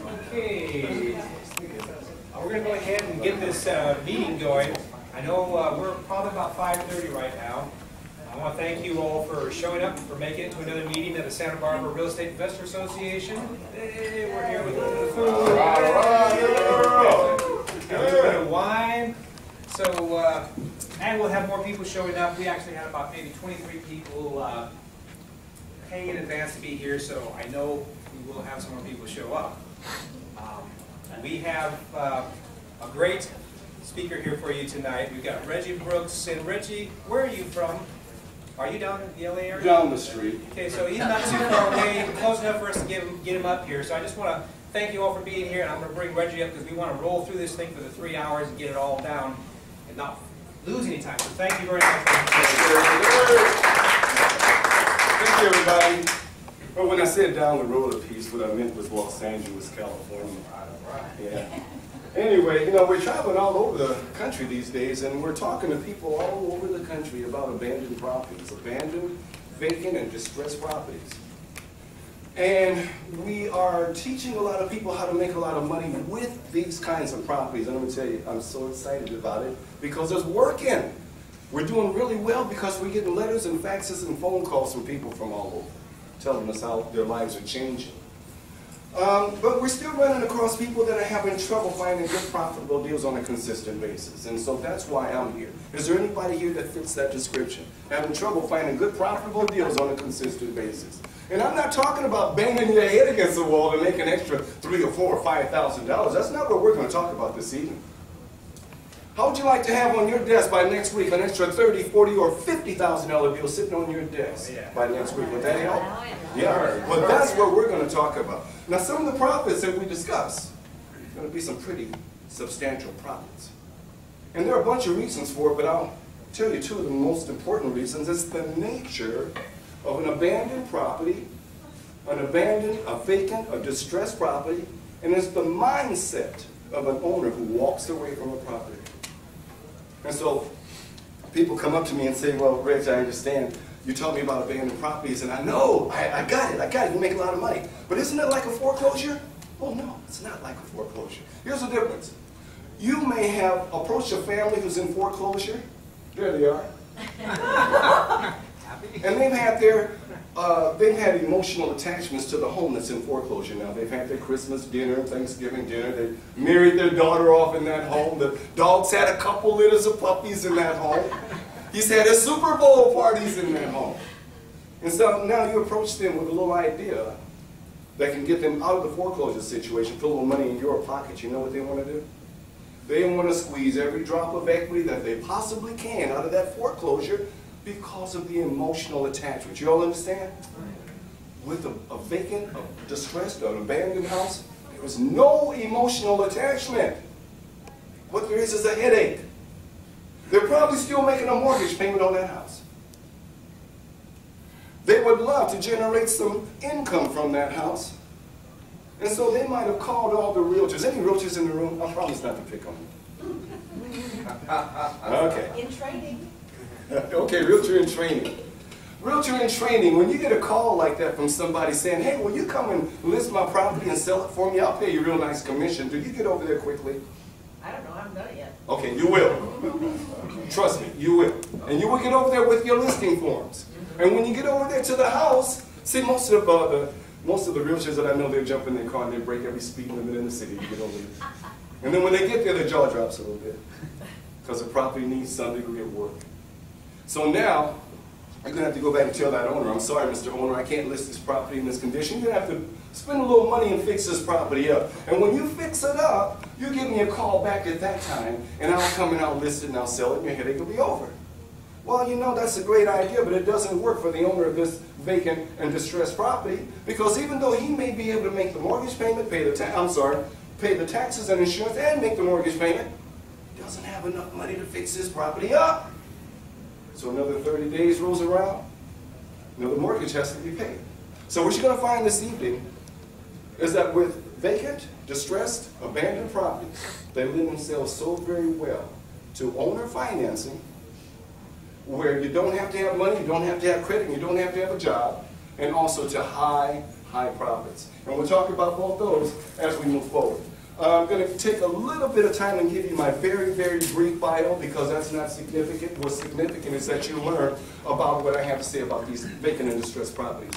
Okay, we're going to go ahead and get this meeting going. I know we're probably about 5:30 right now. I want to thank you all for showing up, for making it to another meeting of the Santa Barbara Real Estate Investor Association. Hey, we're here with a little bit of food. A little bit of wine. So, and we'll have more people showing up. We actually had about maybe 23 people paying in advance to be here, so I know we will have some more people show up. We have a great speaker here for you tonight. We've got Reggie Brooks. And Reggie, where are you from? Are you down in the LA area? Down the street. Okay, so he's not too far away, close enough for us to get him up here. So I just want to thank you all for being here, and I'm going to bring Reggie up because we want to roll through this thing for the 3 hours and get it all down and not lose any time. So thank you very much. Thank you, everybody. Well, when I said down the road a piece, what I meant was Los Angeles, California. Yeah. Anyway, you know, we're traveling all over the country these days, and we're talking to people all over the country about abandoned properties, abandoned, vacant, and distressed properties. And we are teaching a lot of people how to make a lot of money with these kinds of properties. And I'm going to tell you, I'm so excited about it because there's work in it. We're doing really well because we're getting letters and faxes and phone calls from people from all over, telling us how their lives are changing. But we're still running across people that are having trouble finding good profitable deals on a consistent basis. And so that's why I'm here. Is there anybody here that fits that description? Having trouble finding good profitable deals on a consistent basis. And I'm not talking about banging your head against the wall to make an extra $3,000 or $4,000 or $5,000. That's not what we're going to talk about this evening. How would you like to have on your desk by next week an extra $30,000, $40,000, or $50,000 bill sitting on your desk by next week? Would that help? Yeah, but that's what we're going to talk about. Now, some of the profits that we discuss are going to be some pretty substantial profits. And there are a bunch of reasons for it, but I'll tell you two of the most important reasons. It's the nature of an abandoned property, a vacant, a distressed property, and it's the mindset of an owner who walks away from a property. And so people come up to me and say, well, Reg, I understand. You told me about abandoned properties, and I know, I got it, you make a lot of money. But isn't it like a foreclosure? Well, no, it's not like a foreclosure. Here's the difference. You may have approached a family who's in foreclosure. There they are. And they've had emotional attachments to the home that's in foreclosure now. They've had their Christmas dinner, Thanksgiving dinner. They married their daughter off in that home. The dog's had a couple litters of puppies in that home. He's had his Super Bowl parties in that home. And so now you approach them with a little idea that can get them out of the foreclosure situation, put a little money in your pocket. You know what they want to do? They want to squeeze every drop of equity that they possibly can out of that foreclosure because of the emotional attachment. You all understand? With a vacant, a distressed, an abandoned house, there is no emotional attachment. What there is a headache. They're probably still making a mortgage payment on that house. They would love to generate some income from that house. And so they might have called all the realtors. Any realtors in the room? I promise not to pick on you. Okay. In training. Okay, realtor in training. Realtor in training, when you get a call like that from somebody saying, hey, will you come and list my property and sell it for me? I'll pay you a real nice commission. Do you get over there quickly? I don't know, I haven't done it yet. Okay, you will. Trust me, you will. And you will get over there with your listing forms. And when you get over there to the house, see, most of the realtors that I know, they jump in their car and they break every speed limit in the city to get over there. And then when they get there, their jaw drops a little bit because the property needs some degree of work. So now, you're going to have to go back and tell that owner, I'm sorry, Mr. Owner, I can't list this property in this condition. You're going to have to spend a little money and fix this property up. And when you fix it up, you give me a call back at that time, and I'll come and I'll list it and I'll sell it, and your headache will be over. Well, you know, that's a great idea, but it doesn't work for the owner of this vacant and distressed property, because even though he may be able to make the mortgage payment, pay the taxes and insurance, and make the mortgage payment, he doesn't have enough money to fix his property up. So another 30 days rolls around, the mortgage has to be paid. So what you're going to find this evening is that with vacant, distressed, abandoned properties, they lend themselves so very well to owner financing, where you don't have to have money, you don't have to have credit, you don't have to have a job, and also to high high profits. And we'll talk about both those as we move forward. I'm going to take a little bit of time and give you my very, very brief bio because that's not significant. What's significant is that you learn about what I have to say about these vacant and distressed properties.